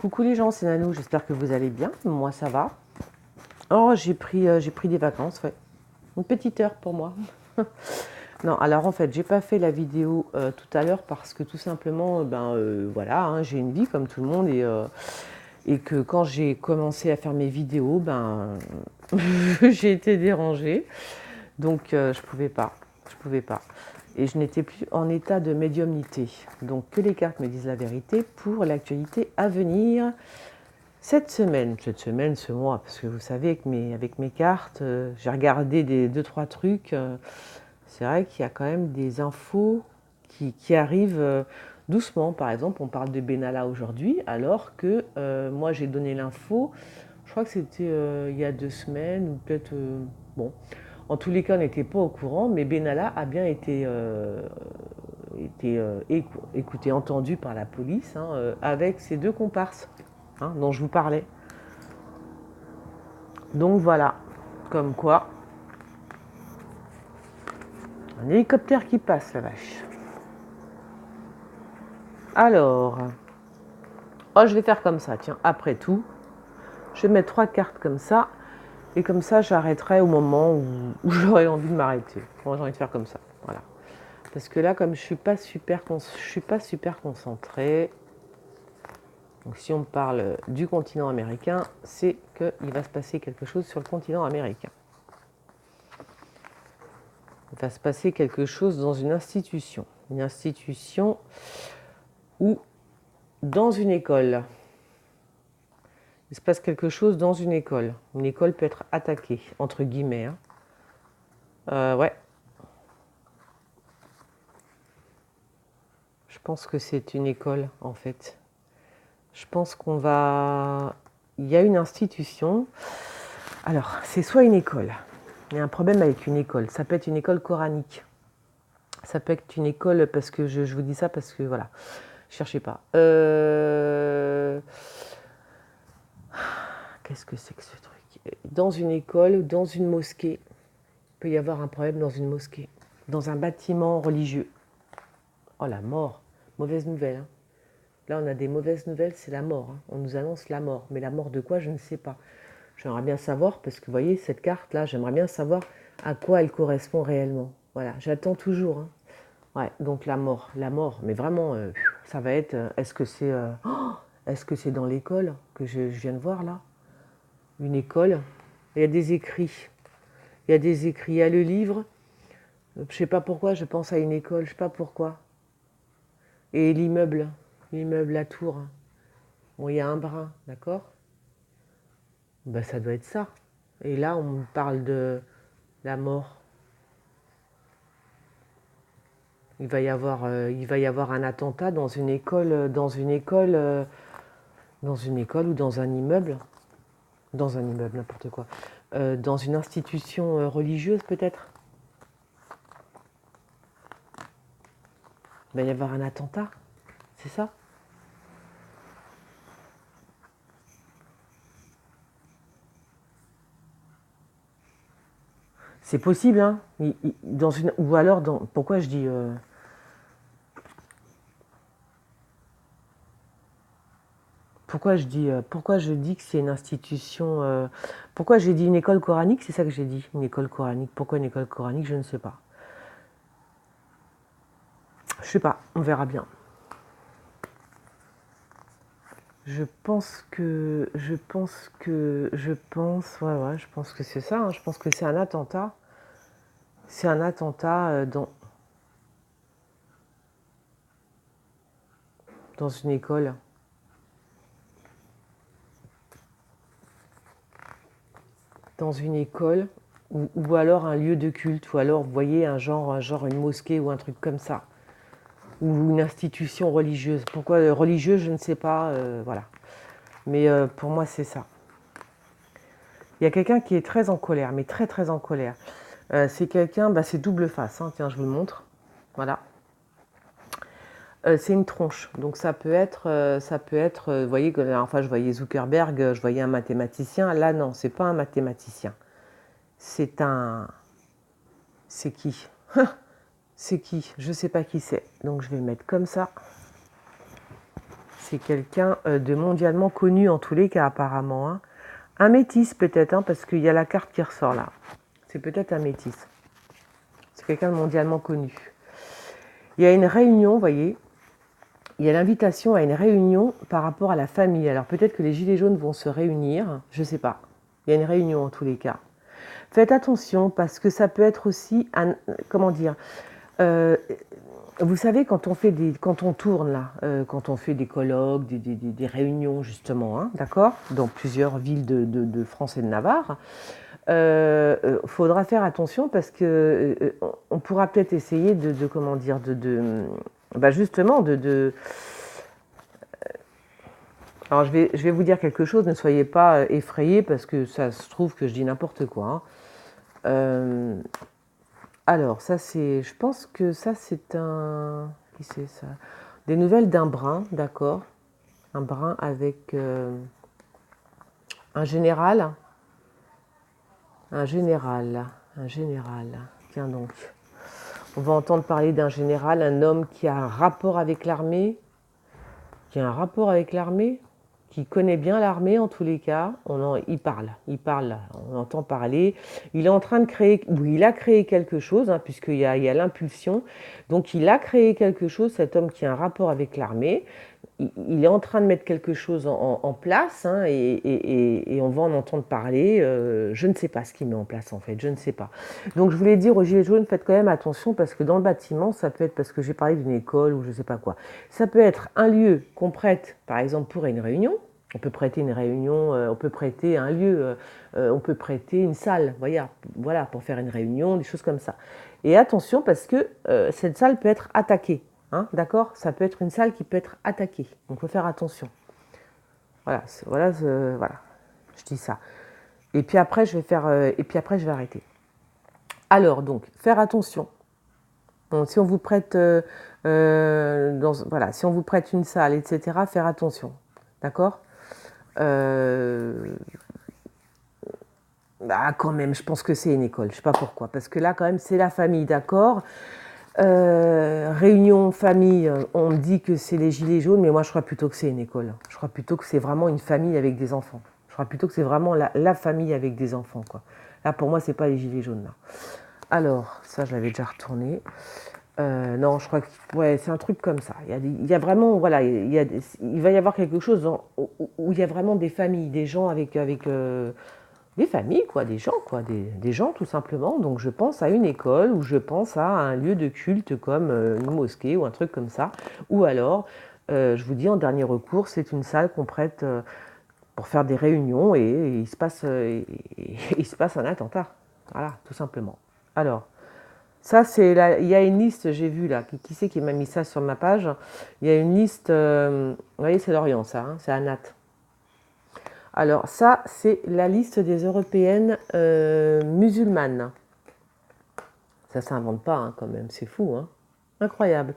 Coucou les gens, c'est Nanou, j'espère que vous allez bien. Moi ça va. Oh, j'ai pris des vacances, ouais. Une petite heure pour moi. Non, alors en fait, j'ai pas fait la vidéo tout à l'heure parce que tout simplement, voilà, hein, j'ai une vie comme tout le monde et que quand j'ai commencé à faire mes vidéos, j'ai été dérangée. Donc je pouvais pas, je pouvais pas. Et je n'étais plus en état de médiumnité. Donc que les cartes me disent la vérité pour l'actualité à venir. Cette semaine, ce mois, parce que vous savez, avec mes cartes, j'ai regardé deux, trois trucs. C'est vrai qu'il y a quand même des infos qui arrivent doucement. Par exemple, on parle de Benalla aujourd'hui, alors que moi j'ai donné l'info, je crois que c'était il y a 2 semaines, ou peut-être. Bon, en tous les cas, on n'était pas au courant, mais Benalla a bien été écouté, entendu par la police, hein, avec ses deux comparses, hein, dont je vous parlais. Donc voilà, comme quoi, un hélicoptère qui passe, la vache. Alors, oh, je vais faire comme ça, tiens, après tout, je vais mettre 3 cartes comme ça, et comme ça, j'arrêterai au moment où j'aurai envie de m'arrêter. Moi, j'ai envie de faire comme ça, voilà. Parce que là, comme je suis pas super concentrée, donc si on parle du continent américain, c'est qu'il va se passer quelque chose sur le continent américain. Il va se passer quelque chose dans une institution ou dans une école. Il se passe quelque chose dans une école. Une école peut être attaquée, entre guillemets, hein. Ouais, je pense que c'est une école, en fait. Je pense qu'on va... Il y a une institution. Alors, c'est soit une école. Il y a un problème avec une école. Ça peut être une école coranique. Ça peut être une école, parce que je vous dis ça parce que, voilà, cherchez pas. Qu'est-ce que c'est que ce truc? Dans une école, dans une mosquée, il peut y avoir un problème dans une mosquée. Dans un bâtiment religieux. Oh, la mort. Mauvaise nouvelle, hein. Là, on a des mauvaises nouvelles, c'est la mort, hein. On nous annonce la mort. Mais la mort de quoi, je ne sais pas. J'aimerais bien savoir, parce que vous voyez, cette carte-là, j'aimerais bien savoir à quoi elle correspond réellement. Voilà, j'attends toujours, hein. Ouais, donc la mort, mais vraiment, ça va être, est-ce que c'est dans l'école que je viens de voir là? Une école, il y a des écrits, il y a le livre, je sais pas pourquoi, je pense à une école, je sais pas pourquoi. Et l'immeuble, la tour, bon, il y a un brin, d'accord? Ben, ça doit être ça. Et là, on me parle de la mort. Il va y avoir un attentat dans une école, ou dans un immeuble. Dans un immeuble, n'importe quoi. Dans une institution religieuse, peut-être. Il va y avoir un attentat, c'est ça? C'est possible, hein. Ou alors, pourquoi je dis... pourquoi je dis que c'est une institution... pourquoi j'ai dit une école coranique? C'est ça que j'ai dit, une école coranique. Pourquoi une école coranique? Je ne sais pas. Je sais pas, on verra bien. Ouais, je pense que c'est ça, hein. Je pense que c'est un attentat. C'est un attentat dans une école. Dans une école, ou alors un lieu de culte, ou alors, vous voyez, un genre une mosquée ou un truc comme ça, ou une institution religieuse. Pourquoi religieuse, je ne sais pas, voilà. Mais pour moi, c'est ça. Il y a quelqu'un qui est très en colère, mais très très en colère. C'est quelqu'un, c'est double face, hein. Tiens, je vous le montre. Voilà. C'est une tronche, donc vous voyez, la dernière fois je voyais Zuckerberg, je voyais un mathématicien. Là, non, c'est pas un mathématicien. C'est un... C'est qui? C'est qui? Je sais pas qui c'est. Donc je vais le mettre comme ça. C'est quelqu'un de mondialement connu en tous les cas apparemment. Hein. Un métis peut-être, hein, parce qu'il y a la carte qui ressort là. C'est peut-être un métis. C'est quelqu'un de mondialement connu. Il y a une réunion, vous voyez. Il y a l'invitation à une réunion par rapport à la famille. Alors peut-être que les gilets jaunes vont se réunir, je ne sais pas. Il y a une réunion en tous les cas. Faites attention parce que ça peut être aussi un, comment dire, vous savez quand on tourne là, quand on fait des colloques, des réunions justement, hein, d'accord, dans plusieurs villes de France et de Navarre, faudra faire attention parce que on pourra peut-être essayer comment dire, justement alors je vais vous dire quelque chose, ne soyez pas effrayés parce que ça se trouve que je dis n'importe quoi. Hein. Alors ça c'est, je pense que ça c'est un, qui c'est ça? Des nouvelles d'un brun, d'accord, un brun avec un général, un général, un général. Tiens donc, on va entendre parler d'un général, un homme qui a un rapport avec l'armée, qui connaît bien l'armée en tous les cas, il parle, on entend parler. Il est en train de créer, ou il a créé quelque chose, hein, puisqu'il y a l'impulsion. Donc il a créé quelque chose, cet homme qui a un rapport avec l'armée. Il est en train de mettre quelque chose en place, hein, et on va en entendre parler. Je ne sais pas ce qu'il met en place en fait, je ne sais pas. Donc je voulais dire aux gilets jaunes, faites quand même attention parce que dans le bâtiment, ça peut être parce que j'ai parlé d'une école ou je ne sais pas quoi. Ça peut être un lieu qu'on prête, par exemple pour une réunion. On peut prêter une réunion, on peut prêter un lieu, on peut prêter une salle, voilà, pour faire une réunion, des choses comme ça. Et attention parce que cette salle peut être attaquée. Hein, d'accord? Ça peut être une salle qui peut être attaquée. Donc, il faut faire attention. Voilà, voilà, je dis ça. Et puis après, je vais arrêter. Alors, donc, faire attention. Donc, si on vous prête, voilà, si on vous prête une salle, etc., faire attention. D'accord? Quand même, je pense que c'est une école. Je ne sais pas pourquoi. Parce que là, quand même, c'est la famille, d'accord? Réunion famille, on me dit que c'est les gilets jaunes, mais moi je crois plutôt que c'est une école. Je crois plutôt que c'est vraiment une famille avec des enfants. Je crois plutôt que c'est vraiment la famille avec des enfants, quoi. Là, pour moi, c'est pas les gilets jaunes, là. Alors, ça, je l'avais déjà retourné. Non, je crois que ouais, c'est un truc comme ça. Il y a vraiment, voilà, il va y avoir quelque chose où il y a vraiment des familles, des gens avec des familles, quoi, des gens tout simplement. Donc je pense à une école ou je pense à un lieu de culte comme une mosquée ou un truc comme ça. Ou alors, je vous dis en dernier recours, c'est une salle qu'on prête pour faire des réunions et il se passe un attentat. Voilà, tout simplement. Alors, ça c'est là, il y a une liste, j'ai vu là, qui c'est qui m'a mis ça sur ma page. Il y a une liste, vous voyez, c'est Lorient ça, hein, c'est Anat. Alors ça, c'est la liste des européennes musulmanes. Ça ne s'invente pas hein, quand même, c'est fou. Hein. Incroyable.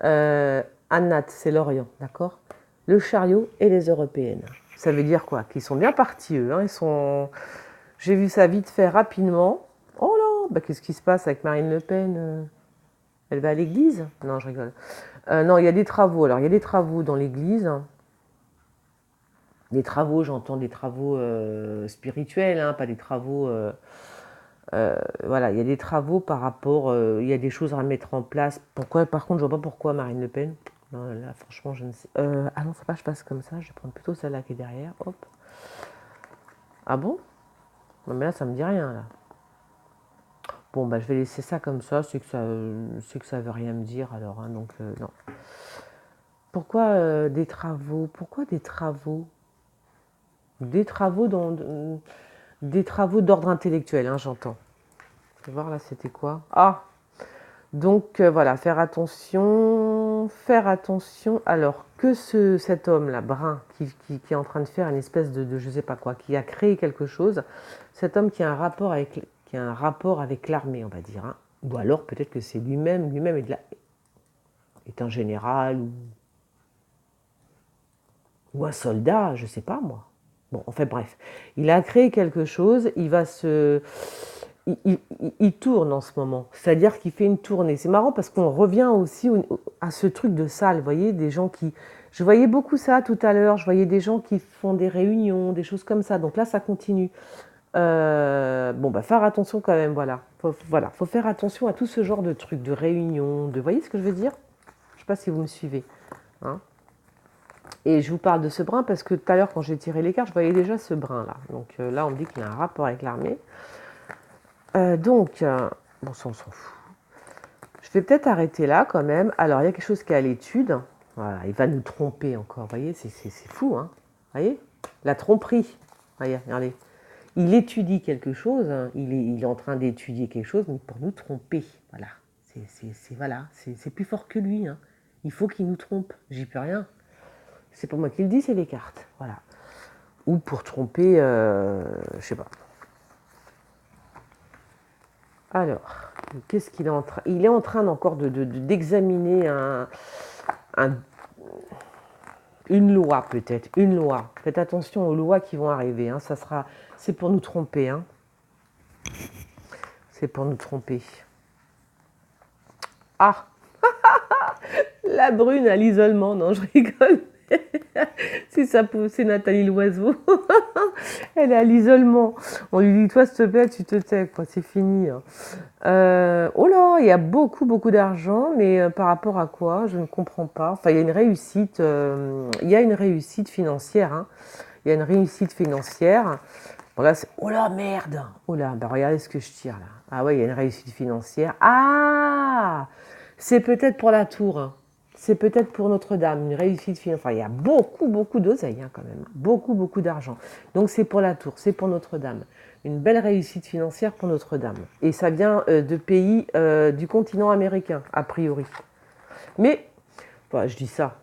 Annat, c'est l'Orient, d'accord? Le chariot et les européennes. Ça veut dire quoi? Qu'ils sont bien partis, eux. Hein, j'ai vu ça vite fait, rapidement. Oh là, qu'est-ce qui se passe avec Marine Le Pen? Elle va à l'église? Non, je rigole. Non, il y a des travaux. Alors, il y a des travaux dans l'église. Des travaux, j'entends des travaux spirituels, hein, pas des travaux... voilà, il y a des travaux par rapport... il y a des choses à mettre en place. Pourquoi, par contre, je ne vois pas pourquoi Marine Le Pen. Non, là, franchement, je ne sais... ah non, faut pas que je passe comme ça. Je vais prendre plutôt celle-là qui est derrière. Hop. Ah bon? Non, mais là, ça me dit rien, là. Bon, je vais laisser ça comme ça. C'est que ça veut rien me dire, alors. Hein, donc, non. Pourquoi des travaux? Pourquoi des travaux? Des travaux d'ordre intellectuel, hein, j'entends. Je vais voir là, c'était quoi? Ah! Donc voilà, faire attention. Alors que cet homme-là, brun, qui est en train de faire une espèce de je sais pas quoi, qui a créé quelque chose, cet homme qui a un rapport avec l'armée, on va dire. Hein. Ou alors peut-être que c'est lui-même est un général ou un soldat, je sais pas moi. Bon, en fait, bref. Il a créé quelque chose, il va il tourne en ce moment. C'est-à-dire qu'il fait une tournée. C'est marrant parce qu'on revient aussi à ce truc de salle. Vous voyez, des gens qui... Je voyais beaucoup ça tout à l'heure. Je voyais des gens qui font des réunions, des choses comme ça. Donc là, ça continue. Bon, bah, faire attention quand même, voilà. Faut faire attention à tout ce genre de trucs, de réunions, de... Vous voyez ce que je veux dire? Je ne sais pas si vous me suivez. Hein. Et je vous parle de ce brin parce que tout à l'heure, quand j'ai tiré les cartes, je voyais déjà ce brin-là. Donc là, on me dit qu'il y a un rapport avec l'armée. Bon, ça, on s'en fout. Je vais peut-être arrêter là quand même. Alors, il y a quelque chose qui est à l'étude. Voilà, il va nous tromper encore. Vous voyez, c'est fou, hein. Vous voyez? La tromperie. Voyez, regardez. Il étudie quelque chose. Hein. Il est en train d'étudier quelque chose, mais pour nous tromper. Voilà. Voilà. C'est plus fort que lui. Hein. Il faut qu'il nous trompe. J'y peux rien. C'est pas moi qui le dis, c'est les cartes. Voilà. Ou pour tromper, je sais pas. Alors, qu'est-ce qu'il est en train... Il est en train encore d'examiner une loi, peut-être. Une loi. Faites attention aux lois qui vont arriver. Hein. C'est pour nous tromper. Hein. C'est pour nous tromper. Ah, la brune à l'isolement. Non, je rigole. C'est Nathalie Loiseau. Elle est à l'isolement. On lui dit, toi, s'il te plaît, tu te tais, quoi. C'est fini. Hein. Oh là, il y a beaucoup, beaucoup d'argent, mais par rapport à quoi? Je ne comprends pas. Enfin, il y a une réussite, financière. Hein. Il y a une réussite financière. Bon, là, oh là, merde! Oh là, bah, regardez ce que je tire là. Ah ouais, il y a une réussite financière. Ah! C'est peut-être pour la tour. Hein. C'est peut-être pour Notre-Dame, une réussite financière. Enfin, il y a beaucoup, beaucoup d'oseille hein, quand même. Beaucoup, beaucoup d'argent. Donc c'est pour la tour, c'est pour Notre-Dame. Une belle réussite financière pour Notre-Dame. Et ça vient de pays du continent américain, a priori. Mais, bah, je dis ça.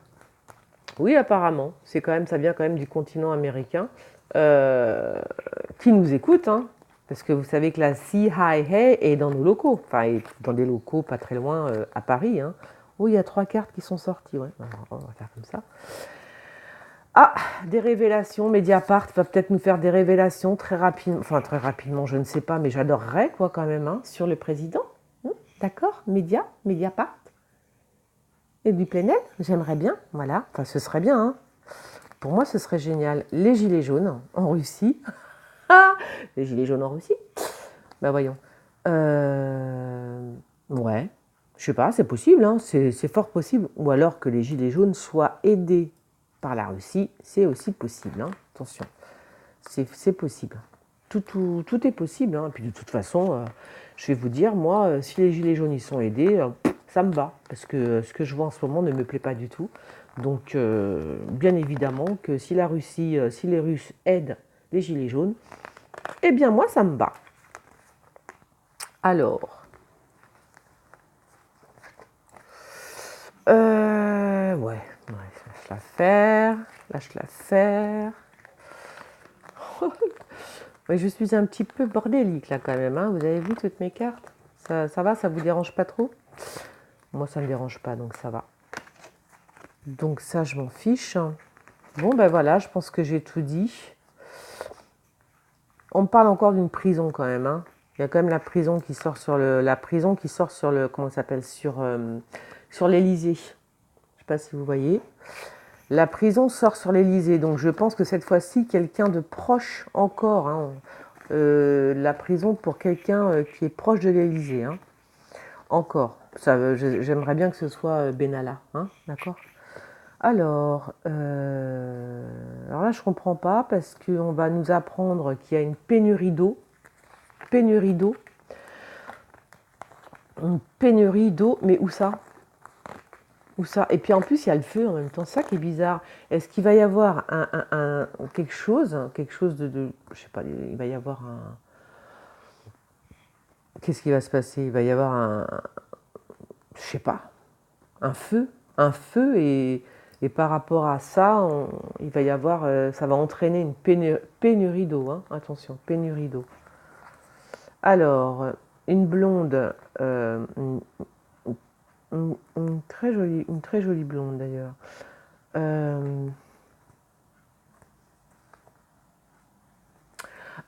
Oui, apparemment. Ça vient quand même du continent américain. Qui nous écoute, hein. Parce que vous savez que la CIA est dans nos locaux. Enfin, dans des locaux pas très loin à Paris. Hein. Oh, il y a 3 cartes qui sont sorties. Ouais. Alors, on va faire comme ça. Ah, des révélations. Mediapart va peut-être nous faire des révélations très rapidement. Enfin, très rapidement, je ne sais pas, mais j'adorerais, quoi, quand même, hein, sur le président. D'accord? Mediapart. Et du Plenel, j'aimerais bien. Voilà. Enfin, ce serait bien, hein. Pour moi, ce serait génial. Les gilets jaunes en Russie. Les gilets jaunes en Russie. Ben voyons. Ouais. Je sais pas, c'est possible, hein, c'est fort possible. Ou alors que les gilets jaunes soient aidés par la Russie, c'est aussi possible. Hein. Attention, c'est possible. Tout est possible. Hein. Et puis de toute façon, je vais vous dire, moi, si les gilets jaunes y sont aidés, ça me va. Parce que ce que je vois en ce moment ne me plaît pas du tout. Donc, bien évidemment que si la Russie, si les Russes aident les gilets jaunes, eh bien moi, ça me va. Alors... ouais, lâche la faire. Oui, je suis un petit peu bordélique là quand même, hein. Vous avez vu toutes mes cartes? Ça va, ça vous dérange pas trop? Moi, ça me dérange pas, donc ça va. Donc ça, je m'en fiche. Bon, ben voilà, je pense que j'ai tout dit. On me parle encore d'une prison quand même, hein. Il y a quand même la prison qui sort sur le, comment ça s'appelle, sur l'Élysée. Je ne sais pas si vous voyez. La prison sort sur l'Élysée, donc je pense que cette fois-ci, quelqu'un de proche encore, hein, la prison pour quelqu'un qui est proche de l'Élysée, hein, encore. J'aimerais bien que ce soit Benalla, hein, d'accord. Alors là, je comprends pas parce qu'on va nous apprendre qu'il y a une pénurie d'eau, mais où ça? Où ça? Et puis en plus, il y a le feu en même temps. Ça qui est bizarre. Est-ce qu'il va y avoir quelque chose de... Je sais pas, il va y avoir un... Qu'est-ce qui va se passer? Il va y avoir je sais pas, un feu. Et par rapport à ça, il va y avoir... ça va entraîner une pénurie d'eau. Hein. Attention, pénurie d'eau. Alors, une blonde... une très jolie blonde d'ailleurs.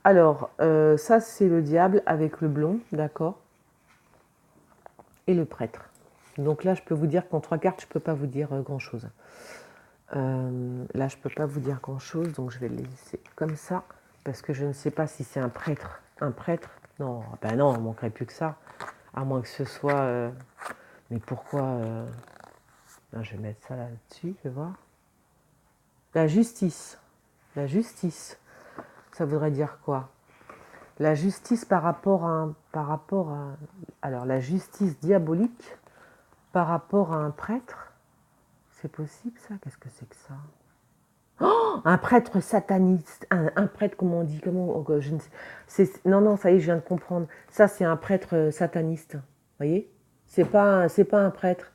Alors, ça, c'est le diable avec le blond, d'accord, et le prêtre. Donc là, je peux vous dire qu'en 3 cartes, je ne peux pas vous dire grand-chose. Là, je ne peux pas vous dire grand-chose, donc je vais le laisser comme ça, parce que je ne sais pas si c'est un prêtre. Un prêtre? Non, ben non, il ne manquerait plus que ça. À moins que ce soit... mais pourquoi non, je vais mettre ça là-dessus, je vais voir. La justice. La justice. Ça voudrait dire quoi? La justice par rapport à... Alors, la justice diabolique par rapport à un prêtre? C'est possible, ça? Qu'est-ce que c'est que ça? Un prêtre sataniste, un prêtre, comment on dit, je ne sais, non, non, ça y est, je viens de comprendre. Ça, c'est un prêtre sataniste, vous voyez? C'est pas un prêtre,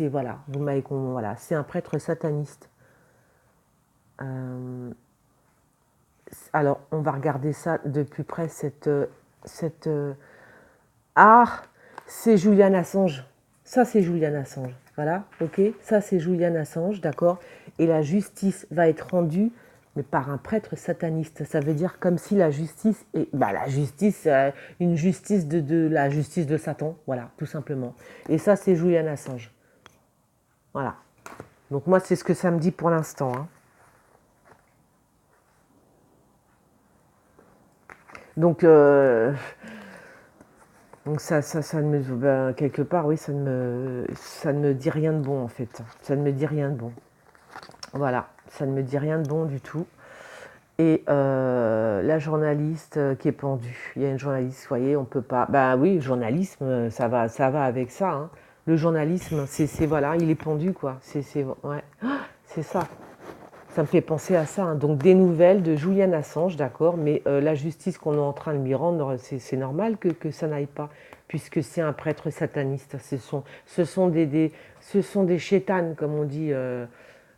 voilà, vous m'avez voilà, c'est un prêtre sataniste. Euh, alors, on va regarder ça de plus près, cette, ah, c'est Julian Assange. Ça, c'est Julian Assange. Voilà, ok. Ça, c'est Julian Assange, d'accord. Et la justice va être rendue, mais par un prêtre sataniste. Ça veut dire comme si la justice est, bah, la justice, une justice de la justice de Satan. Voilà, tout simplement. Et ça, c'est Julian Assange. Voilà. Donc moi, c'est ce que ça me dit pour l'instant, hein. Donc, donc ça ne me, ben, quelque part, oui, ça ne me dit rien de bon en fait. Ça ne me dit rien de bon. Voilà, ça ne me dit rien de bon du tout. Et la journaliste qui est pendue. Il y a une journaliste, vous voyez, on peut pas. Bah oui, le journalisme, ça va avec ça, hein. Le journalisme, voilà, il est pendu quoi. Ouais, c'est ça. Ça me fait penser à ça, hein. Donc des nouvelles de Julian Assange, d'accord, mais la justice qu'on est en train de lui rendre, c'est normal que ça n'aille pas, puisque c'est un prêtre sataniste. Ce sont des chétanes, comme on dit,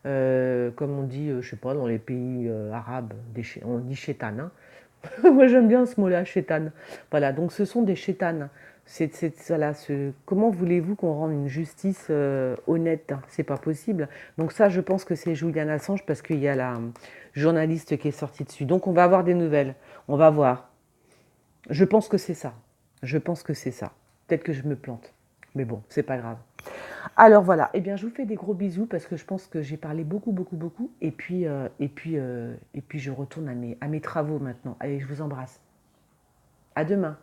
je sais pas, dans les pays arabes, on dit chétan, hein. Moi j'aime bien ce mot-là, chétan. Voilà, donc ce sont des chétanes. Voilà, comment voulez-vous qu'on rende une justice honnête? C'est pas possible. Donc ça, je pense que c'est Julian Assange parce qu'il y a la journaliste qui est sortie dessus. Donc on va avoir des nouvelles. On va voir. Je pense que c'est ça. Je pense que c'est ça. Peut-être que je me plante. Mais bon, c'est pas grave. Alors voilà, eh bien je vous fais des gros bisous parce que je pense que j'ai parlé beaucoup, beaucoup, beaucoup. Et puis je retourne à mes travaux maintenant. Allez, je vous embrasse. À demain.